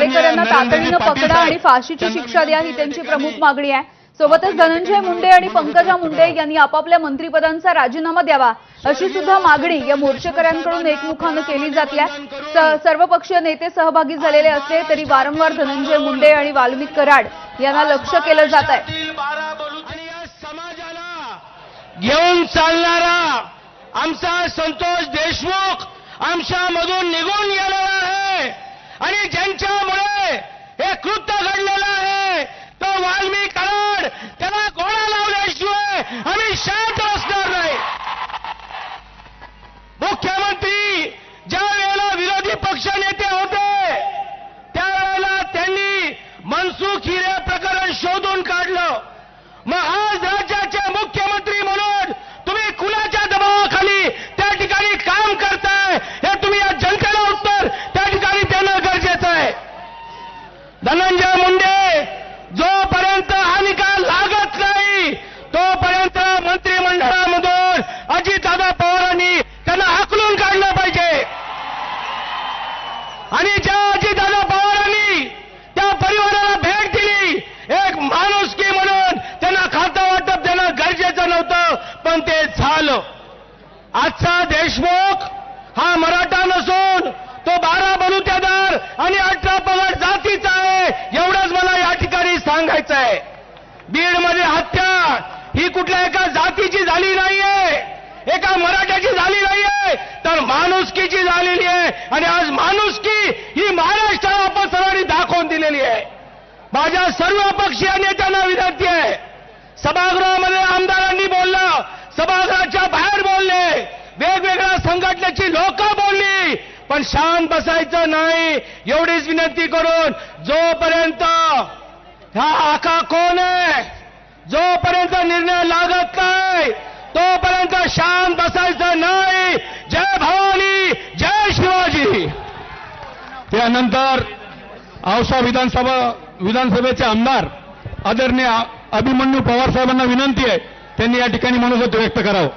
मारेकऱ्यांना तातडीनं पकडा आणि फाशीची शिक्षा द्या ही त्यांची प्रमुख मागणी आहे। सोबतच धनंजय मुंडे आणि पंकजा मुंडे यांनी आपापल्या मंत्रिपदांचा राजीनामा द्यावा अशी सुद्धा मागणी या मोर्चेकऱ्यांकडून एकमुखानं केली जाते। सर्वपक्षीय नेते सहभागी झालेले असले तरी वारंवार धनंजय मुंडे आणि वाल्मिक कराड यांना लक्ष्य केलं जात आहे। घेऊन चालणारा आमचा संतोष देशमुख आमच्यामधून निघून गेलेला आहे आणि ज्यांच्यामुळे हे कृत्य घडलेलं आहे तो वाल्मिक कराड, त्याला घोडा लावल्याशिवाय आम्ही शांत बसणार नाही। मुख्यमंत्री ज्या वेळेला विरोधी पक्ष नेते होते त्यावेळेला त्यांनी मनसुख हिरे प्रकरण शोधून काढलं। मग आज राज्याचे मुख्यमंत्री म्हणून तुम्ही कुणाच्या दबावाखाली त्या ठिकाणी काम करताय हे तुम्ही या जनतेला उत्तर त्या ठिकाणी देणं गरजेचं आहे। धनंजय मुंडे जोपर्यंत हा निकाल लागत नाही तोपर्यंत मंत्रिमंडळामधून अजितदादा पवारांनी त्यांना हाकलून काढलं पाहिजे आणि ज्या अजितदादा पवारांनी त्या परिवाराला भेट दिली एक माणुसकी म्हणून त्यांना खातं वाटप देणं गरजेचं नव्हतं पण ते झालं। आजचा देशमुख हा मराठा नसून तो 12 बलुतेदार आणि 18 पगड जातीचा आहे एवढंच मला या ठिकाणी सांगायचं आहे। बीडमध्ये हत्या ही कुठल्या एका जातीची झाली नाहीये, एका मराठ्याची झाली नाहीये तर माणुसकीची झालेली आहे आणि आज माणुसकी ही महाराष्ट्राला आपण सर्वांनी दाखवून दिलेली आहे। माझ्या सर्व पक्षीय नेत्यांना विनंती आहे, सभागृहामध्ये आमदारांनी बोललं, सभागृहाच्या बाहेर बोलले, वेगवेगळ्या संघटनेची लोक बोलली पण शांत बसायचं नाही एवढीच विनंती करून जोपर्यंत हा आका कोण आहे जोपर्यंत निर्णय लागत नाही तोपर्यंत शांत बसायचं नाही। जय भवानी, जय शिवाजी। त्यानंतर औसा विधानसभेचे आमदार आदरणीय अभिमन्यू पवार साहेबांना विनंती आहे त्यांनी या ठिकाणी मनोगत व्यक्त करावं।